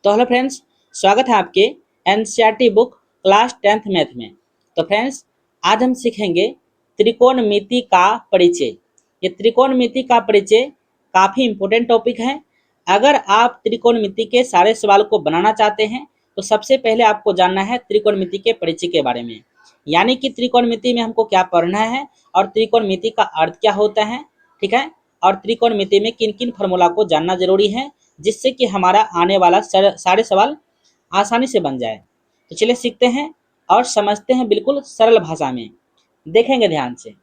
तो hello friends, स्वागत है आपके NCERT book class 10th math में। तो फ्रेंड्स, आज हम सीखेंगे त्रिकोणमिति का परिचय। ये त्रिकोणमिति का परिचय काफ़ी इम्पोर्टेंट टॉपिक है। अगर आप त्रिकोणमिति के सारे सवाल को बनाना चाहते हैं तो सबसे पहले आपको जानना है त्रिकोणमिति के परिचय के बारे में, यानी कि त्रिकोणमिति में हमको क्या पढ़ना है और त्रिकोणमिति का अर्थ क्या होता है, ठीक है। और त्रिकोणमिति में किन किन फार्मूला को जानना जरूरी है जिससे कि हमारा आने वाला सारे सवाल आसानी से बन जाए। तो चलिए सीखते हैं और समझते हैं बिल्कुल सरल भाषा में। देखेंगे ध्यान से,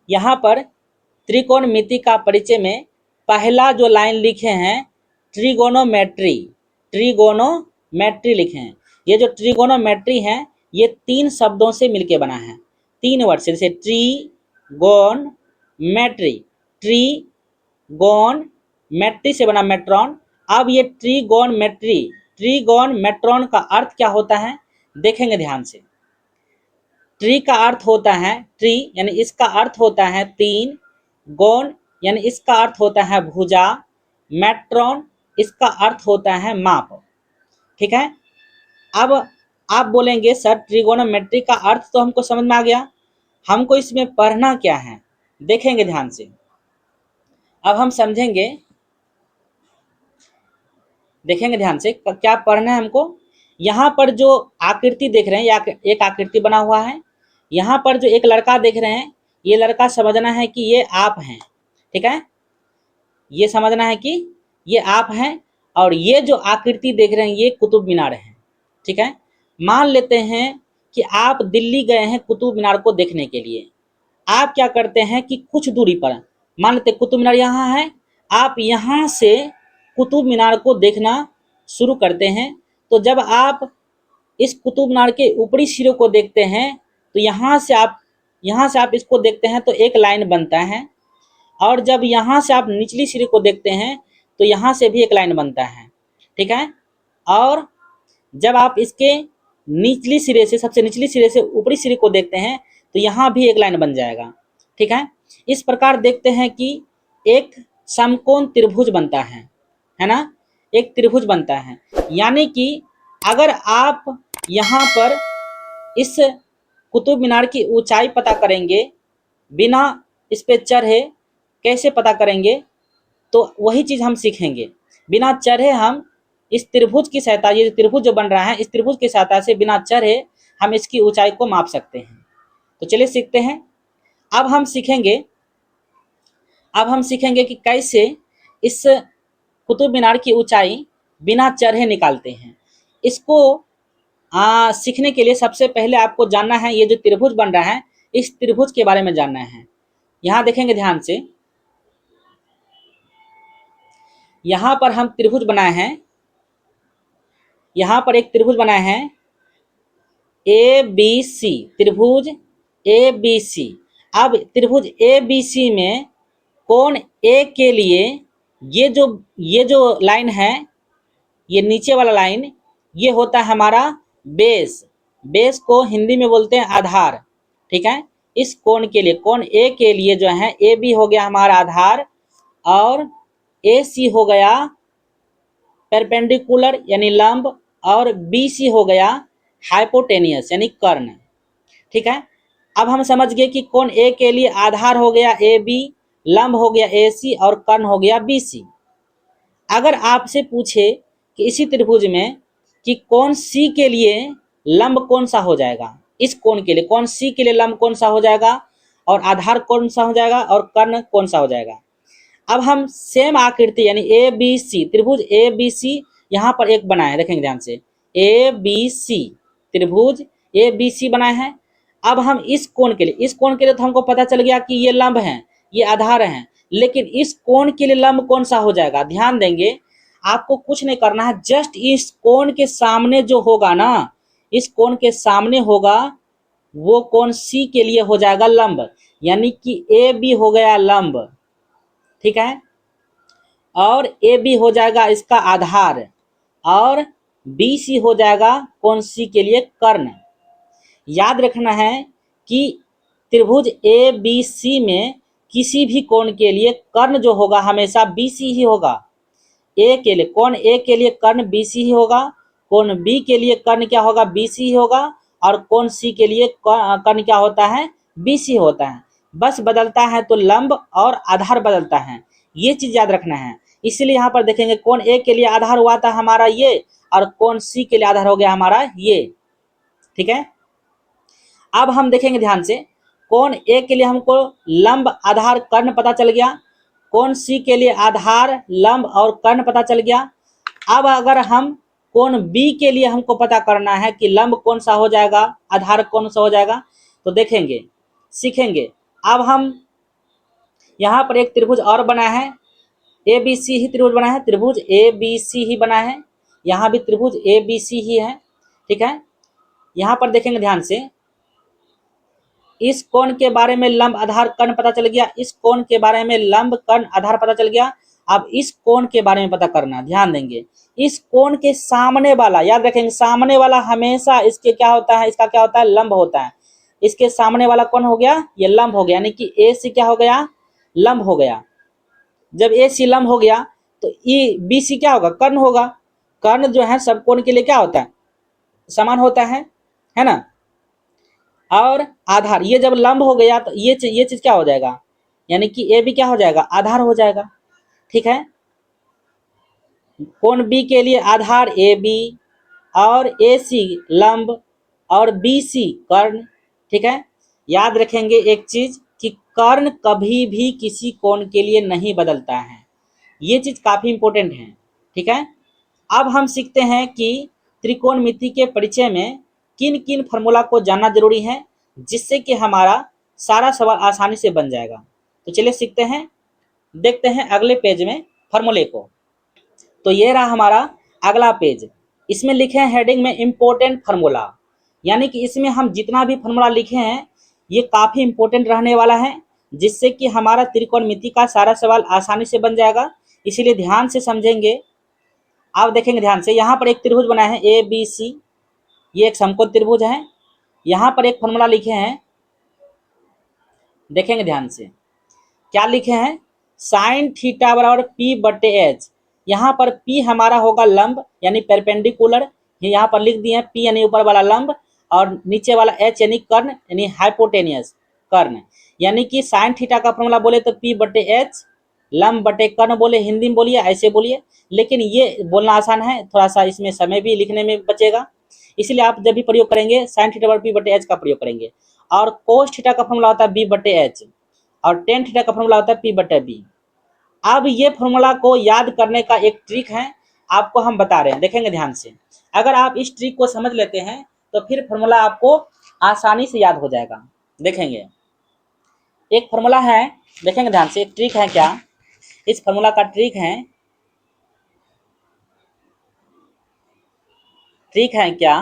यहाँ पर त्रिकोणमिति का परिचय में पहला जो लाइन लिखे हैं ट्रिगोनोमेट्री, ट्रिगोनोमेट्री लिखे हैं। ये जो ट्रिगोनोमेट्री है ये 3 शब्दों से मिलके बना है, 3 वर्ड से, जैसे ट्री मैट्री, ट्री मेट्री से बना मेट्रॉन। अब ये ट्रिगोनमेट्रॉन का अर्थ क्या होता है देखेंगे ध्यान से। ट्री का अर्थ होता है ट्री, यानी इसका अर्थ होता है 3, गोन यानी इसका अर्थ होता है भुजा, मेट्रॉन इसका अर्थ होता है माप, ठीक है। अब आप बोलेंगे सर ट्रिगोनोमेट्री का अर्थ तो हमको समझ में आ गया, हमको इसमें पढ़ना क्या है, देखेंगे ध्यान से। अब हम समझेंगे, देखेंगे ध्यान से क्या पढ़ना है हमको। यहाँ पर जो आकृति देख रहे हैं या एक आकृति बना हुआ है, यहाँ पर जो एक लड़का देख रहे हैं ये लड़का समझना है कि ये आप हैं, ठीक है। ये समझना है कि ये आप हैं और ये जो आकृति देख रहे हैं ये कुतुब मीनार है, ठीक है। मान लेते हैं कि आप दिल्ली गए हैं कुतुब मीनार को देखने के लिए। आप क्या करते हैं कि कुछ दूरी पर, मान लेते कुतुब मीनार यहाँ है, आप यहाँ से कुतुब मीनार को देखना शुरू करते हैं। तो जब आप इस कुतुब मीनार के ऊपरी सिरे को देखते हैं तो यहाँ से आप इसको देखते हैं तो एक लाइन बनता है, और जब यहाँ से आप निचली सिरे को देखते हैं तो यहाँ से भी एक लाइन बनता है, ठीक है। और जब आप इसके निचली सिरे से, सबसे निचली सिरे से ऊपरी सिरे को देखते हैं तो यहाँ भी एक लाइन बन जाएगा, ठीक है। इस प्रकार देखते हैं कि एक समकोण त्रिभुज बनता है ना, एक त्रिभुज बनता है। यानी कि अगर आप यहाँ पर इस कुतुब मीनार की ऊंचाई पता करेंगे बिना इस पे चढ़े, कैसे पता करेंगे, तो वही चीज़ हम सीखेंगे। बिना चढ़े हम इस त्रिभुज की सहायता, ये त्रिभुज जो बन रहा है इस त्रिभुज की सहायता से बिना चढ़े हम इसकी ऊंचाई को माप सकते हैं। तो चलिए सीखते हैं। अब हम सीखेंगे कि कैसे इस कुतुब मीनार की ऊंचाई बिना चढ़े निकालते हैं। इसको सीखने के लिए सबसे पहले आपको जानना है ये जो त्रिभुज बन रहा है इस त्रिभुज के बारे में जानना है। यहाँ देखेंगे ध्यान से, यहाँ पर हम त्रिभुज बनाए हैं, यहाँ पर एक त्रिभुज बनाए हैं ABC, त्रिभुज ABC। अब त्रिभुज ABC में कोण A के लिए ये जो लाइन है, ये नीचे वाला लाइन, ये होता है हमारा बेस। बेस को हिंदी में बोलते हैं आधार, ठीक है। इस कोण के लिए, कोण A के लिए जो है AB हो गया हमारा आधार और AC हो गया परपेंडिकुलर यानी लंब और BC हो गया हाइपोटेनियस यानी कर्ण, ठीक है। अब हम समझ गए कि कोण A के लिए आधार हो गया AB, लंब हो गया AC और कर्ण हो गया BC। अगर आपसे पूछे कि इसी त्रिभुज में कि कोण C के लिए लंब कौन सा हो जाएगा, इस कोण के लिए कोण C के लिए लंब कौन सा हो जाएगा और आधार कौन सा हो जाएगा और कर्ण कौन सा हो जाएगा। अब हम सेम आकृति यानी ABC, त्रिभुज ABC यहाँ पर एक बनाए हैं, देखेंगे ध्यान से, ABC त्रिभुज ABC बनाए हैं। अब हम इस कोण के लिए तो हमको पता चल गया कि ये लंब हैं, ये आधार हैं, लेकिन इस कोण के लिए लंब कौन सा हो जाएगा। ध्यान देंगे, आपको कुछ नहीं करना है, जस्ट इस कोण के सामने जो होगा ना, इस कोण के सामने होगा वो कोण C के लिए हो जाएगा लंब, यानी कि AB हो गया लंब, ठीक है, और AB हो जाएगा इसका आधार और BC हो जाएगा कोण C के लिए कर्ण। याद रखना है कि त्रिभुज ABC में किसी भी कोण के लिए कर्ण जो होगा हमेशा BC ही होगा। ए के लिए, कोण ए के लिए कर्ण BC ही होगा, कोण B के लिए कर्ण क्या होगा, BC ही होगा, और कोण C के लिए कर्ण क्या होता है, BC होता है। बस बदलता है तो लंब और आधार बदलता है, ये चीज याद रखना है। इसीलिए यहाँ पर देखेंगे कोण A के लिए आधार हुआ था हमारा ये, और कोण C के लिए आधार हो गया हमारा ये। ठीक है, अब हम देखेंगे ध्यान से, कोण A के लिए हमको लंब आधार कर्ण पता चल गया, कोण C के लिए आधार लंब और कर्ण पता चल गया। अब अगर हम कोण B के लिए हमको पता करना है कि लंब कौन सा हो जाएगा, आधार कौन सा हो जाएगा, तो देखेंगे, सीखेंगे। अब हम यहाँ पर एक त्रिभुज और बना है, ABC ही त्रिभुज बना है, त्रिभुज ABC ही बना है, यहाँ भी त्रिभुज ABC ही है। ठीक है, यहाँ पर देखेंगे ध्यान से, इस कोण के बारे में लंब आधार कर्ण पता चल गया, इस कोण के बारे में लंब कर्ण आधार पता चल गया। अब इस कोण के बारे में पता करना, ध्यान देंगे, इस कोण के सामने वाला, याद रखेंगे सामने वाला हमेशा इसके क्या होता है, इसका क्या होता है, लंब होता है। इसके सामने वाला कौन हो गया, ये लंब हो गया, यानी कि AC क्या हो गया, लंब हो गया। जब AC लंब हो गया तो BC क्या होगा, कर्ण होगा। कर्ण जो है सब कोण के लिए क्या होता है, समान होता है ना। और आधार, ये जब लंब हो गया तो ये चीज क्या हो जाएगा, यानी कि AB क्या हो जाएगा, आधार हो जाएगा। ठीक है, कोण B के लिए आधार AB और AC लंब और BC कर्ण। ठीक है, याद रखेंगे एक चीज कि कर्ण कभी भी किसी कोण के लिए नहीं बदलता है, ये चीज काफी इंपॉर्टेंट है। ठीक है, अब हम सीखते हैं कि त्रिकोणमिति के परिचय में किन किन फार्मूला को जानना जरूरी है, जिससे कि हमारा सारा सवाल आसानी से बन जाएगा। तो चलिए सीखते हैं, देखते हैं अगले पेज में फार्मूले को। तो ये रहा हमारा अगला पेज, इसमें लिखे हैं हेडिंग में इम्पोर्टेंट फार्मूला, यानी कि इसमें हम जितना भी फार्मूला लिखे हैं ये काफ़ी इंपॉर्टेंट रहने वाला है, जिससे कि हमारा त्रिकोणमिति का सारा सवाल आसानी से बन जाएगा, इसीलिए ध्यान से समझेंगे। आप देखेंगे ध्यान से, यहाँ पर एक त्रिभुज बना है ABC, ये एक समकोण त्रिभुज है। यहाँ पर एक फार्मूला लिखे हैं, देखेंगे ध्यान से, क्या लिखे हैं, साइन थीटा बराबर P/H। यहाँ पर P हमारा होगा लंब यानी परपेंडिकुलर, यहाँ पर लिख दिए हैं P यानी ऊपर वाला लंब, और नीचे वाला H यानी कर्ण यानी हाइपोटेनियस कर्ण। यानी कि साइन थीटा का फॉर्मूला बोले तो P/H, लंब बटे कर्ण बोले, हिंदी में बोलिए ऐसे बोलिए, लेकिन ये बोलना आसान है, थोड़ा सा इसमें समय भी लिखने में बचेगा, इसलिए आप जब भी प्रयोग करेंगे साइन थीटा बराबर P/H का प्रयोग करेंगे। और कोस थीटा का फॉर्मूला होता है B/H, और टेन थीटा का फॉर्मूला होता है P/B। अब ये फॉर्मूला को याद करने का एक ट्रिक है, आपको हम बता रहे हैं, देखेंगे ध्यान से। अगर आप इस ट्रिक को समझ लेते हैं तो फिर फॉर्मूला आपको आसानी से याद हो जाएगा। देखेंगे एक फॉर्मूला है, देखेंगे ध्यान से, ट्रिक है क्या, इस फॉर्मूला का ट्रिक है क्या,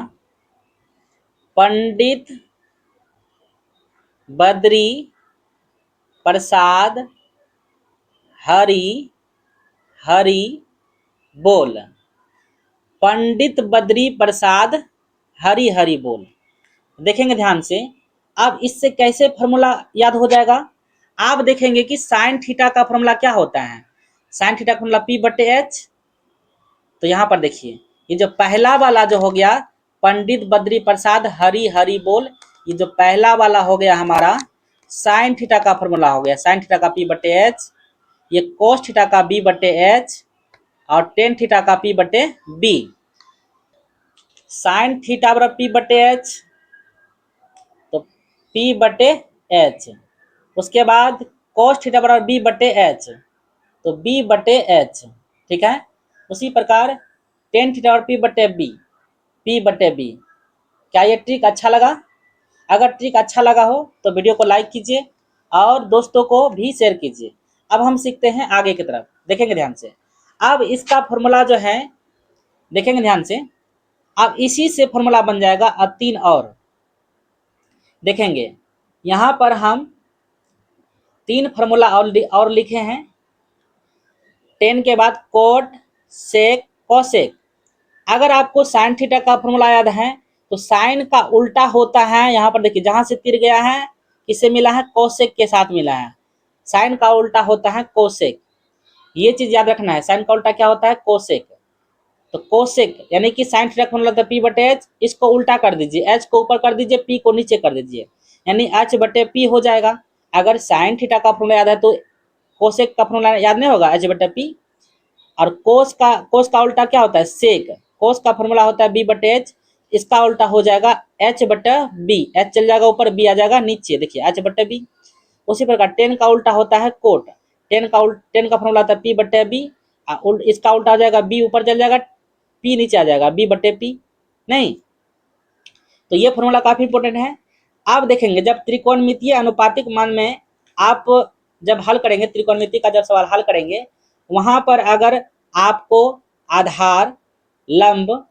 पंडित बद्री प्रसाद हरि हरि बोल, पंडित बद्री प्रसाद हरि हरि बोल। देखेंगे ध्यान से, अब इससे कैसे फॉर्मूला याद हो जाएगा। आप देखेंगे कि साइन थीटा का फॉर्मूला क्या होता है, साइन थीटा का फॉर्मूला P/H। तो यहाँ पर देखिए, ये जो पहला वाला जो हो गया पंडित बद्री प्रसाद हरि हरि बोल, ये जो पहला वाला हो गया हमारा साइन थीटा का फॉर्मूला हो गया, साइन थीटा का P/H, ये कोस थीटा का B/H, और टेन थीटा का P/B। साइन थीटा बराबर P/H, तो P/H, उसके बाद कोस थीटा बराबर B/H, तो B/H। ठीक है, उसी प्रकार टेन थीटा और P/B। क्या ये ट्रिक अच्छा लगा? अगर ट्रिक अच्छा लगा हो तो वीडियो को लाइक कीजिए और दोस्तों को भी शेयर कीजिए। अब हम सीखते हैं आगे की तरफ, देखेंगे ध्यान से। अब इसका फॉर्मूला जो है, देखेंगे ध्यान से, अब इसी से फॉर्मूला बन जाएगा अब 3 और। देखेंगे यहाँ पर हम 3 फार्मूला और लिखे हैं, 10 के बाद कोट सेक कोसेक। अगर आपको साइन थीटा का फॉर्मूला याद है तो साइन का उल्टा होता है, यहाँ पर देखिए जहां से तीर गया है किससे मिला है, कोसेक के साथ मिला है, साइन का उल्टा होता है कोसेक। ये चीज याद रखना है, साइन का उल्टा क्या होता है, कोसेक। तो कोसेक यानी कि साइन थीटा का फॉर्मूला था पी बटे एच, इसको उल्टा कर दीजिए, एच को ऊपर कर दीजिए, पी को नीचे कर दीजिए, यानी एच बटे पी हो जाएगा। अगर साइन थीटा का फॉर्मूला याद है तो कोसेक का फॉर्मूला याद नहीं होगा, एच बटे पी। और कोस का उल्टा क्या होता है, सेक। कोस का फॉर्मूला होता है बी बटे एच, इसका उल्टा हो जाएगा एच बटे बी, एच चल जाएगा ऊपर, बी आ जाएगा नीचे, देखिए एच बटे बी। उसी प्रकार टेन का उल्टा होता है कोट, टेन का फॉर्मूला होता है पी बटे बी, इसका उल्टा हो जाएगा बी ऊपर चल जाएगा, पी नीचे आ जाएगा, बी बटे पी। नहीं, तो ये फॉर्मूला काफी इंपॉर्टेंट है। आप देखेंगे जब त्रिकोणमितीय अनुपातिक मान में आप जब हल करेंगे, त्रिकोणमिति का जब सवाल हल करेंगे, वहां पर अगर आपको आधार लंब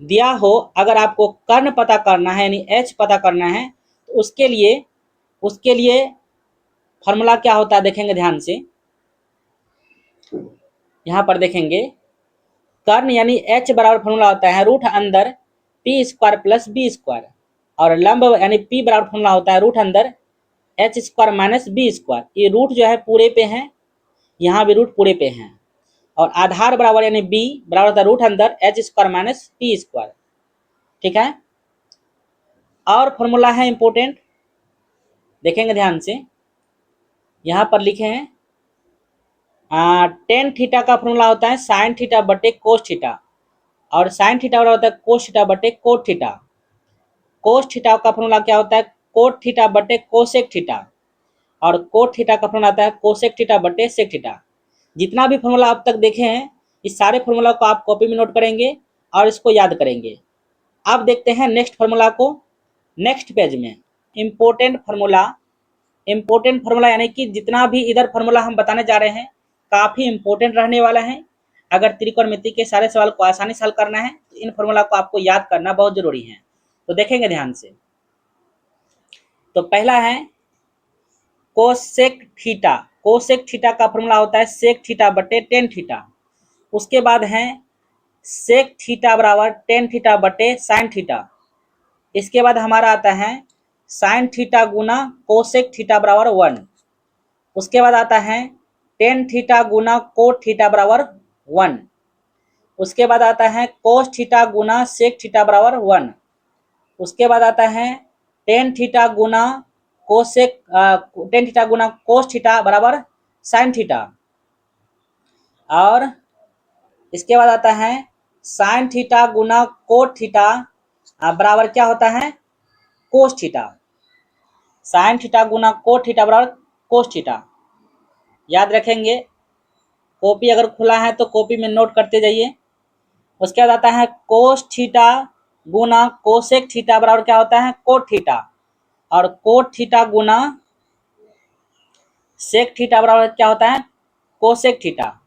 दिया हो, अगर आपको कर्ण पता करना है यानी एच पता करना है, तो उसके लिए फॉर्मूला क्या होता है देखेंगे ध्यान से। यहां पर देखेंगे कर्ण यानी एच बराबर फॉर्मूला होता है रूट अंदर P square plus B square, और लंब यानी पी बराबर फॉर्मूला होता है रूट अंदर H square minus B square. ये रूट जो है पूरे पे है, यहाँ भी रूट पूरे पे है, और आधार बराबर यानी बी बराबर होता है रूट अंदर H square minus P square. ठीक है, और फॉर्मूला है इंपोर्टेंट, देखेंगे ध्यान से। यहाँ पर लिखे हैं टेन थीटा का फॉर्मूला होता है साइन थीटा बटे कोस थीटा, और साइन थीटा बराबर होता है कोस थीटा बटे कोट थीटा। कोस थीटा का फॉर्मूला क्या होता है, कोट थीटा बटे कोसेक थीटा, और कोट थीटा का फॉर्मूला आता है कोसेक थीटा बटे सेक थीटा। जितना भी फॉर्मूला आप तक देखे हैं, इस सारे फॉर्मूला को आप कॉपी में नोट करेंगे और इसको याद करेंगे। अब देखते हैं नेक्स्ट फॉर्मूला को, नेक्स्ट पेज में इंपॉर्टेंट फॉर्मूला यानी कि जितना भी इधर फॉर्मूला हम बताने जा रहे हैं काफी इंपॉर्टेंट रहने वाला है। अगर त्रिकोणमिति के सारे सवाल को आसानी से हल करना है तो इन फॉर्मूला को आपको याद करना बहुत जरूरी है। तो देखेंगे ध्यान से। तो पहला है कोसेक थीटा, कोसेक थीटा का फॉर्मूला होता है सेक थीटा बटे टेन थीटा। उसके बाद है सेक थीटा बराबर टेन थीटा बटे साइन थीटा। इसके बाद हमारा आता है साइन थीटा गुना कोसेक थीटा बराबर 1। उसके बाद आता है टेन थीटा गुना कोट थीटा बराबर 1। उसके बाद आता है कोस थीटा गुना सेक थीटा बराबर 1। उसके बाद आता है टेन थीटा गुना कोस थीटा बराबर साइन थीटा, और इसके बाद आता है साइन थीटा गुना कोट थीटा बराबर क्या होता है, कोस थीटा। साइन थीटा गुना कोट थीटा बराबर कोस थीटा, याद रखेंगे। कॉपी अगर खुला है तो कॉपी में नोट करते जाइए। उसके बाद आता है कोस थीटा गुना कोसेक थीटा बराबर क्या होता है, कोट थीटा, और कोट थीटा गुना सेक थीटा बराबर क्या होता है, कोसेक थीटा।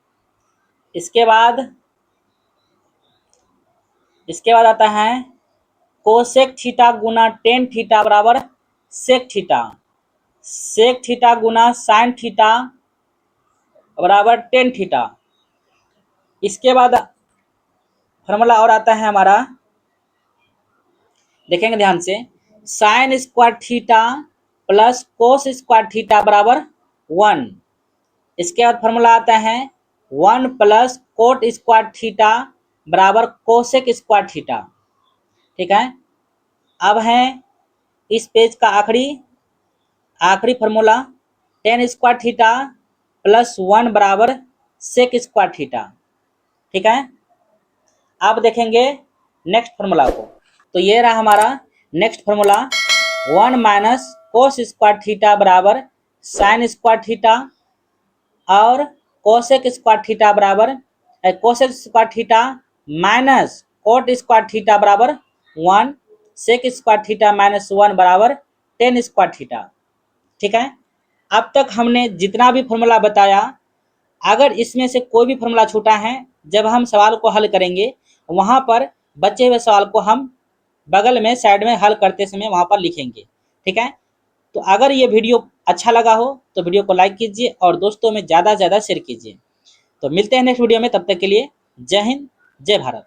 इसके बाद आता है कोसेक थीटा गुना टेन थीटा बराबर सेक थीटा, सेक थीटा गुना साइन थीटा बराबर टेन थीटा। इसके बाद फॉर्मूला और आता है हमारा, देखेंगे ध्यान से, sine square theta plus cos square theta बराबर 1। इसके बाद फॉर्मूला आता है 1 प्लस कोट स्क्वायर थीटा बराबर कोसेक स्क्वायर थीटा। ठीक है, अब है इस पेज का आखिरी formula ten square theta plus 1 बराबर सेक स्क्वायर थीटा। ठीक है, अब देखेंगे नेक्स्ट फॉर्मूला को। तो ये रहा हमारा next formula, 1 minus cos square theta बराबर साइन स्क्वायर थीटा, और कोसेक स्क्वायर थीटा बराबर cosec square theta minus cot square theta बराबर 1, सेक स्क्वायर थीटा माइनस 1 बराबर टेन स्क्वायर थीटा। ठीक है, अब तक हमने जितना भी फॉर्मूला बताया, अगर इसमें से कोई भी फॉर्मूला छूटा है, जब हम सवाल को हल करेंगे वहां पर बचे हुए सवाल को हम बगल में साइड में हल करते समय वहां पर लिखेंगे। ठीक है, तो अगर ये वीडियो अच्छा लगा हो तो वीडियो को लाइक कीजिए और दोस्तों में ज़्यादा से ज़्यादा शेयर कीजिए। तो मिलते हैं नेक्स्ट वीडियो में, तब तक के लिए जय हिंद जय भारत।